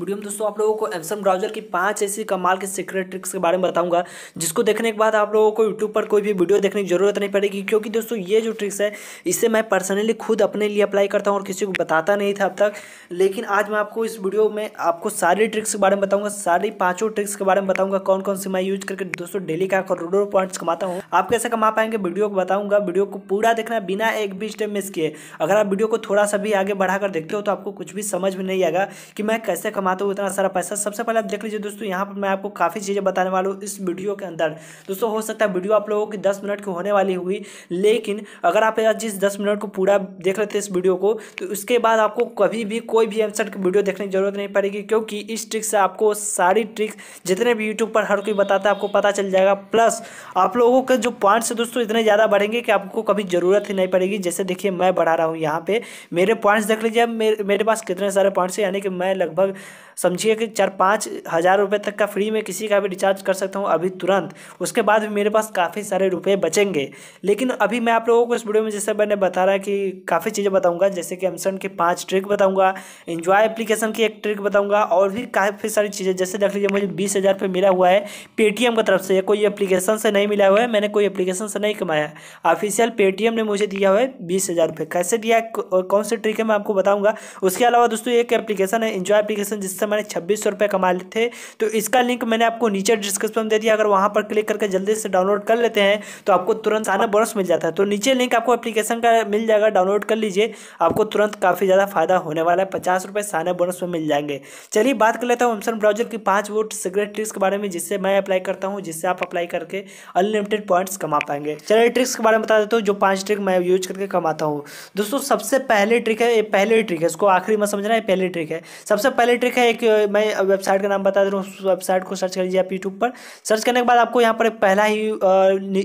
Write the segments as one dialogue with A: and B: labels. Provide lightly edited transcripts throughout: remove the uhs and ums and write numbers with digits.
A: Video में दोस्तों आप लोगों को Mcent ब्राउजर की 5 ऐसी कमाल के सीक्रेट ट्रिक्स के बारे में बताऊंगा, जिसको देखने के बाद आप लोगों को यूट्यूब पर कोई भी वीडियो देखने की जरूरत नहीं पड़ेगी। क्योंकि दोस्तों ये जो ट्रिक्स है इसे मैं पर्सनली खुद अपने लिए अप्लाई करता हूं और किसी को बताता नहीं था अब तक। लेकिन आज मैं आपको इस वीडियो में आपको सारी ट्रिक्स के बारे में बताऊंगा, सारी 5 ट्रिक्स के बारे में बताऊंगा, कौन कौन सी मैं यूज करके दोस्तों डेली का करोड़ों पॉइंट्स कमाता हूँ। आप कैसे कमा पाएंगे वीडियो को बताऊंगा। वीडियो को पूरा देखना बिना एक भी स्टेप मिस किए। अगर आप वीडियो को थोड़ा सा भी आगे बढ़ाकर देखते हो तो आपको कुछ भी समझ में नहीं आएगा कि मैं कैसे कमाता हूँ इतना सारा पैसा। सबसे पहले आप देख लीजिए दोस्तों, यहाँ पर मैं आपको काफ़ी चीज़ें बताने वाला हूँ इस वीडियो के अंदर। दोस्तों हो सकता है वीडियो आप लोगों की 10 मिनट की होने वाली होगी, लेकिन अगर आप आज जिस 10 मिनट को पूरा देख लेते हैं इस वीडियो को, तो उसके बाद आपको कभी भी कोई भी Mcent की वीडियो देखने की जरूरत नहीं पड़ेगी। क्योंकि इस ट्रिक से आपको सारी ट्रिक जितने भी यूट्यूब पर हर कोई बताता है आपको पता चल जाएगा। प्लस आप लोगों के जो पॉइंट्स है दोस्तों इतने ज़्यादा बढ़ेंगे कि आपको कभी ज़रूरत ही नहीं पड़ेगी। जैसे देखिए मैं बढ़ा रहा हूँ यहाँ पे, मेरे पॉइंट्स देख लीजिए। मेरे पास कितने सारे पॉइंट्स हैं, यानी कि मैं लगभग समझिए कि 4-5 हज़ार रुपये तक का फ्री में किसी का भी रिचार्ज कर सकता हूँ अभी तुरंत। उसके बाद भी मेरे पास काफ़ी सारे रुपए बचेंगे। लेकिन अभी मैं आप लोगों को इस वीडियो में जैसे मैंने बता रहा है कि काफ़ी चीज़ें बताऊंगा, जैसे कि Mcent की 5 ट्रिक बताऊंगा, इंजॉय एप्लीकेशन की एक ट्रिक बताऊंगा, और भी काफ़ी सारी चीज़ें। जैसे देख लीजिए मुझे 20,000 रुपये मिला हुआ है पेटीएम की तरफ से, कोई एप्लीकेशन से नहीं मिला हुआ है, मैंने कोई एप्लीकेशन से नहीं कमाया है। ऑफिशियल पेटीएम ने मुझे दिया हुआ है 20,000 रुपये। कैसे दिया है और कौन सी ट्रिक है मैं आपको बताऊँगा। उसके अलावा दोस्तों एक एप्लीकेशन है इंजॉय एप्लीकेशन, जिससे मैंने 2600 रुपये कमा लिए थे। तो इसका लिंक मैंने आपको नीचे डिस्क्रिप्शन में दे दिया। अगर वहां पर क्लिक करके जल्दी से डाउनलोड कर लेते हैं तो आपको तुरंत साना बोनस मिल जाता है। तो नीचे लिंक आपको एप्लीकेशन का मिल जाएगा, डाउनलोड कर लीजिए। आपको तुरंत काफ़ी ज़्यादा फायदा होने वाला है, 50 रुपये साना बोनस में मिल जाएंगे। चलिए बात कर लेता हूँ Mcent ब्राउजर की 5 वो सीक्रेट ट्रिक्स के बारे में, जिससे मैं अप्लाई करता हूँ, जिससे आप अप्लाई करके अनलिमिटेड पॉइंट्स कमा पाएंगे। चलिए ट्रिक्स के बारे में बता देता हूँ, जो 5 ट्रिक मैं यूज करके कमाता हूँ। दोस्तों सबसे पहले ट्रिक है, ये पहली ट्रिक है, इसको आखिरी में समझना है। पहली ट्रिक है, सबसे पहले ट्रिक है एक, मैं वेबसाइट का नाम बता दे रहा हूँ। उस वेबसाइट को सर्च कर लीजिए आप यूट्यूब पर। सर्च करने के बाद आपको यहाँ पर पहला ही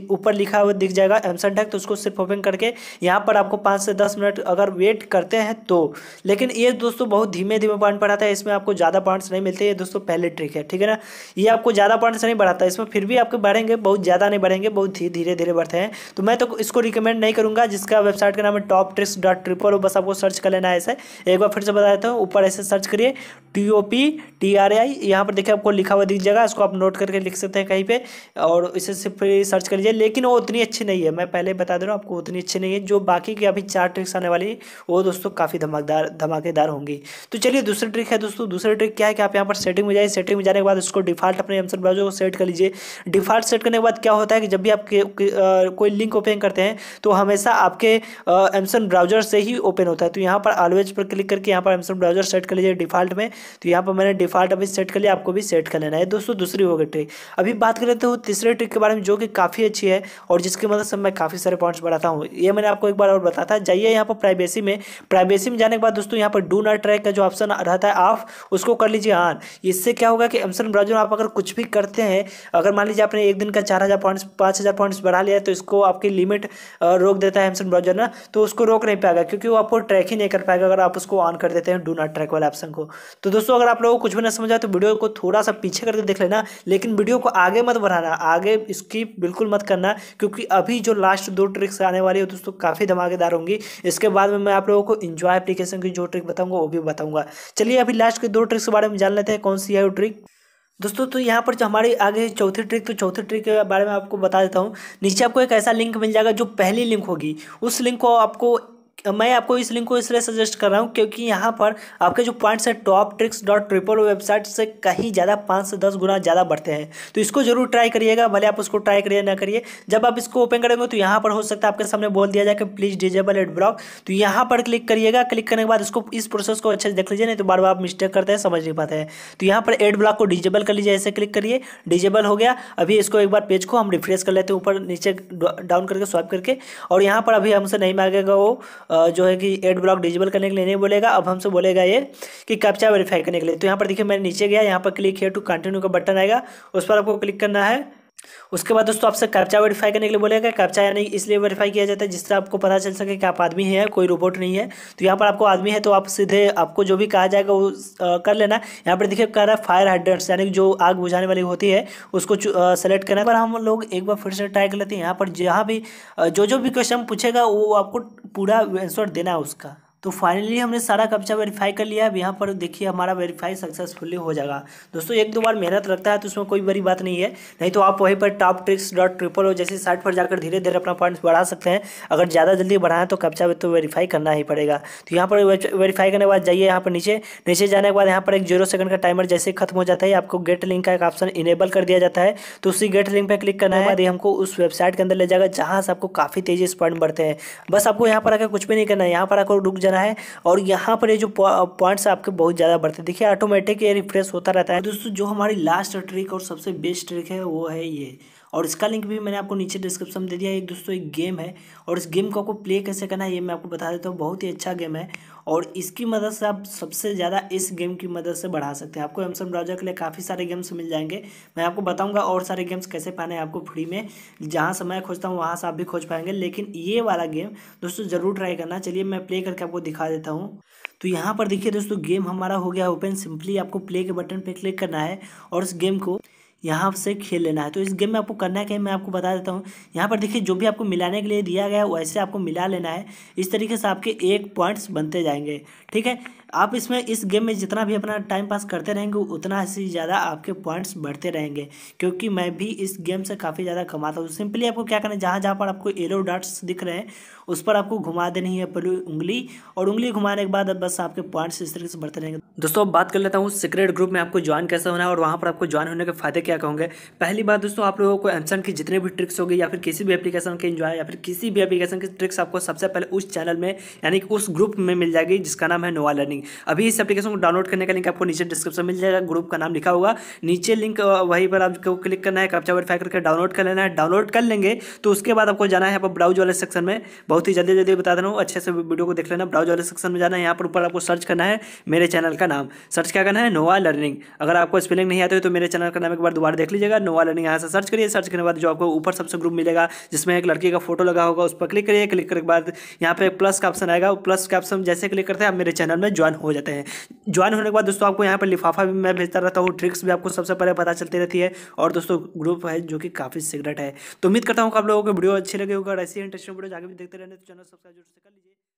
A: ऊपर लिखा हुआ दिख जाएगा Mcent हैक। तो उसको सिर्फ ओपन करके यहाँ पर आपको 5 से 10 मिनट अगर वेट करते हैं तो। लेकिन ये दोस्तों बहुत धीमे धीमे पॉइंट बढ़ाता है, इसमें आपको ज़्यादा पॉइंट्स नहीं मिलते। ये दोस्तों पहले ट्रिक है, ठीक है ना। ये आपको ज़्यादा पॉइंट्स नहीं बढ़ाता, इसमें फिर भी आपके बढ़ेंगे, बहुत ज़्यादा नहीं बढ़ेंगे, बहुत धीरे धीरे बढ़ते हैं। तो मैं तो इसको रिकमेंड नहीं करूँगा, जिसका वेबसाइट का नाम है toptricks.triple। बस आपको सर्च कर लेना है ऐसे। एक बार फिर से बता देता हूँ, ऊपर ऐसे सर्च करिए TOPTRAI, यहाँ पर देखिए आपको लिखा हुआ दिख जाएगा। इसको आप नोट करके लिख सकते हैं कहीं पे, और इसे सिर्फ सर्च कर लीजिए। लेकिन वो उतनी अच्छी नहीं है, मैं पहले बता दे रहा हूँ आपको, उतनी अच्छी नहीं है। जो बाकी की अभी 4 ट्रिक्स आने वाली है वो दोस्तों काफ़ी धमाकेदार होंगी। तो चलिए दूसरी ट्रिक है दोस्तों। दूसरी ट्रिक क्या है कि आप यहाँ पर सेटिंग में जाइए। सेटिंग में जाने के बाद उसको डिफॉल्ट अपने Mcent ब्राउजर को सेट कर लीजिए। डिफॉल्ट सेट करने के बाद क्या होता है कि जब भी आप कोई लिंक ओपन करते हैं तो हमेशा आपके Mcent ब्राउजर से ही ओपन होता है। तो यहाँ पर ऑलवेज पर क्लिक करके यहाँ पर Mcent ब्राउजर सेट कर लीजिए डिफॉल्ट में। तो यहाँ पर मैंने डिफॉल्ट अभी सेट कर लिया, आपको भी सेट कर लेना है दोस्तों। दूसरी हो गई ट्रिक। अभी बात कर लेते हो तीसरे ट्रिक के बारे में, जो कि काफ़ी अच्छी है और जिसकी मदद से मैं काफ़ी सारे पॉइंट्स बढ़ाता हूँ। ये मैंने आपको एक बार और बताया। जाइए यहाँ पर प्राइवेसी में। प्राइवेसी में जाने के बाद दोस्तों यहाँ पर डू नॉट ट्रैक का जो ऑप्शन रहता है ऑफ, उसको कर लीजिए ऑन। इससे क्या होगा कि Mcent ब्राउजर में आप अगर कुछ भी करते हैं, अगर मान लीजिए आपने एक दिन का 4,000 पॉइंट्स 5,000 पॉइंट्स बढ़ा लिया है, तो इसको आपकी लिमिट रोक देता है Mcent ब्राउजर ना। तो उसको रोक नहीं पाएगा, क्योंकि वो आपको ट्रैक ही नहीं कर पाएगा अगर आप उसको ऑन कर देते हैं डू नॉट ट्रैक वाले ऑप्शन को। तो दोस्तों अगर आप लोगों को कुछ भी ना समझा तो वीडियो को थोड़ा सा पीछे करके देख लेना, लेकिन वीडियो को आगे मत बढ़ाना, आगे स्किप बिल्कुल मत करना। क्योंकि अभी जो लास्ट 2 ट्रिक्स आने वाली है दोस्तों काफ़ी धमाकेदार होंगी। इसके बाद में मैं आप लोगों को इंजॉय एप्लीकेशन की जो ट्रिक बताऊंगा वो भी बताऊंगा। चलिए अभी लास्ट के 2 ट्रिक्स के बारे में जान लेते हैं, कौन सी है वो ट्रिक दोस्तों। तो यहाँ पर जो हमारी आगे चौथी ट्रिक, तो चौथी ट्रिक के बारे में आपको बता देता हूँ। नीचे आपको एक ऐसा लिंक मिल जाएगा, जो पहली लिंक होगी उस लिंक को आपको, मैं आपको इस लिंक को इसलिए सजेस्ट कर रहा हूँ क्योंकि यहाँ पर आपके जो पॉइंट्स है toptricks.triple वेबसाइट से कहीं ज़्यादा 5 से 10 गुना ज़्यादा बढ़ते हैं। तो इसको जरूर ट्राई करिएगा, भले आप उसको ट्राई करिए ना करिए। जब आप इसको ओपन करेंगे तो यहाँ पर हो सकता है आपके सामने बोल दिया जाए कि प्लीज़ डिजेबल एड ब्लॉक। तो यहाँ पर क्लिक करिएगा। क्लिक करने के बाद इसको, इस प्रोसेस को अच्छे से देख लीजिए, नहीं तो बार बार आप मिस्टेक करते हैं, समझ नहीं पाते हैं। तो यहाँ पर एड ब्लॉक को डिजेबल कर लीजिए, ऐसे क्लिक करिए, डिजेबल हो गया। अभी इसको एक बार पेज को हम रिफ्रेश कर लेते हैं, ऊपर नीचे डाउन करके स्वाइप करके। और यहाँ पर अभी हमसे नहीं मांगेगा वो जो है कि एड ब्लॉक डिजेबल करने के लिए नहीं बोलेगा। अब हमसे बोलेगा ये कि कैप्चा वेरीफाई करने के लिए। तो यहाँ पर देखिए मैं नीचे गया, यहाँ पर क्लिक हियर टू कंटिन्यू का बटन आएगा, उस पर आपको क्लिक करना है। उसके बाद दोस्तों आपसे कैप्चा वेरीफाई करने के लिए बोलेगा। कैप्चा यानी इसलिए वेरीफाई किया जाता है जिससे आपको पता चल सके कि आप आदमी हैं, कोई रोबोट नहीं है। तो यहाँ पर आपको आदमी है तो आप सीधे, आपको जो भी कहा जाएगा वो कर लेना। यहाँ पर देखिए कह रहा है फायर हाइड्रेंट्स, यानी जो आग बुझाने वाली होती है उसको सेलेक्ट करना। पर हम लोग एक बार फिर से ट्राई कर लेते हैं। यहाँ पर जहाँ भी जो भी क्वेश्चन पूछेगा वो आपको पूरा आंसर देना है उसका। तो फाइनली हमने सारा कैप्चा वेरीफाई कर लिया। अब यहाँ पर देखिए हमारा वेरीफाई सक्सेसफुली हो जाएगा। दोस्तों एक दो बार मेहनत लगता है तो उसमें कोई बड़ी बात नहीं है, नहीं तो आप वहीं पर top tricks dot triple o जैसी साइट पर जाकर धीरे धीरे अपना पॉइंट्स बढ़ा सकते हैं। अगर ज़्यादा जल्दी बढ़ाएं तो कैप्चा तो वेरीफाई करना ही पड़ेगा। तो यहाँ पर वेरीफाई करने के बाद जाइए यहाँ पर नीचे जाने के बाद यहाँ पर एक 0 सेकंड का टाइमर जैसे खत्म हो जाता है आपको गेट लिंक का एक ऑप्शन इनेबल कर दिया जाता है। तो उसी गेट लिंक पर क्लिक करने के बाद ये हमको उस वेबसाइट के अंदर ले जाएगा जहाँ से आपको काफ़ी तेजी से पॉइंट बढ़ते हैं। बस आपको यहाँ पर आकर कुछ भी नहीं करना है, यहाँ पर आकर रुक जाना है और यहाँ पर ये जो पॉइंट्स आपके बहुत ज़्यादा बढ़ते हैं देखिए ऑटोमेटिक ये रिफ्रेश होता रहता है। दोस्तों जो हमारी लास्ट ट्रिक और सबसे बेस्ट ट्रिक है वो है ये, और इसका लिंक भी मैंने आपको नीचे डिस्क्रिप्शन में दे दिया है। दोस्तों एक गेम है और इस गेम को आपको प्ले कैसे करना है ये मैं आपको बता देता हूँ। बहुत ही अच्छा गेम है और इसकी मदद से आप सबसे ज़्यादा इस गेम की मदद से बढ़ा सकते हैं। आपको Mcent ब्राउज़र के लिए काफ़ी सारे गेम्स मिल जाएंगे। मैं आपको बताऊंगा और सारे गेम्स कैसे पाने हैं आपको फ्री में, जहाँ से मैं खोजता हूँ वहाँ से आप भी खोज पाएंगे। लेकिन ये वाला गेम दोस्तों ज़रूर ट्राई करना। चलिए मैं प्ले करके आपको दिखा देता हूँ। तो यहाँ पर देखिए दोस्तों गेम हमारा हो गया ओपन। सिंपली आपको प्ले के बटन पर क्लिक करना है और इस गेम को यहाँ से खेल लेना है। तो इस गेम में आपको करना है क्या मैं आपको बता देता हूँ। यहाँ पर देखिए जो भी आपको मिलाने के लिए दिया गया है वैसे आपको मिला लेना है। इस तरीके से आपके 1 पॉइंट्स बनते जाएंगे, ठीक है। आप इसमें इस गेम में जितना भी अपना टाइम पास करते रहेंगे उतना ही ज़्यादा आपके पॉइंट्स बढ़ते रहेंगे, क्योंकि मैं भी इस गेम से काफ़ी ज़्यादा कमाता हूँ। सिंपली आपको क्या करना है, जहाँ जहाँ पर आपको येलो डॉट्स दिख रहे हैं उस पर आपको घुमा देनी है पहले उंगली, और उंगली घुमाने के बाद बस आपके पॉइंट्स इस तरीके से बढ़ते रहेंगे। दोस्तों अब बात कर लेता हूँ सीक्रेट ग्रुप में आपको ज्वाइन कैसे होना है और वहाँ पर आपको ज्वाइन होने के फायदे क्या कहूँगे। पहली बात दोस्तों आप लोगों को Mcent की जितने भी ट्रिक्स होगी या फिर किसी भी एप्लीकेशन के इंजॉय या फिर किसी भी एप्लीकेशन की ट्रिक्स आपको सबसे पहले उस चैनल में यानी कि उस ग्रुप में मिल जाएगी जिसका नाम है नोवा लर्निंग। अभी इस एप्लीकेशन को डाउनलोड करने का लिंक आपको नीचे डिस्क्रिप्शन में मिल जाएगा, ग्रुप का नाम लिखा होगा नीचे लिंक, वहीं पर आपको क्लिक करना है, कैप्चा वेरीफाई करके डाउनलोड कर लेना है। डाउनलोड कर लेंगे तो उसके बाद आपको जाना है यहाँ पर ब्राउज वाले सेक्शन में। बहुत ही जल्दी बता दे रहा हूँ, अच्छे से वीडियो को देख लेना। ब्राउज वाले सेक्शन में जाना है, यहाँ पर ऊपर आपको सर्च करना है मेरे चैनल का नाम, सर्च क्या करना है नोवा लर्निंग। अगर आपको स्पेलिंग नहीं आती है तो मेरे चैनल का नाम एक बार दोबारा देख लीजिएगा, नोवा लर्निंग। यहाँ से सर्च करिए, सर्च करने के बाद जो आपको ऊपर सबसे ग्रुप मिलेगा जिसमें एक लड़की का फोटो लगा होगा उस पर क्लिक करिए। क्लिक करने के बाद यहाँ पे प्लस का ऑप्शन आएगा, प्लस का ऑप्शन जैसे क्लिक करते हैं आप मेरे चैनल में ज्वाइन हो जाते हैं। ज्वाइन होने के बाद दोस्तों आपको यहाँ पर लिफाफा भी मैं भेजता रहता हूँ, ट्रिक्स भी आपको सबसे पहले पता चलती रहती है। और दोस्तों ग्रुप है जो कि काफ़ी सीक्रेट है। तो उम्मीद करता हूँ कि आप लोगों को वीडियो अच्छी लगी होगा। ऐसी इंटरेस्टिंग वीडियो आगे भी देखते रहने तो चैनल सब्सक्राइब जरूर से कर लीजिए।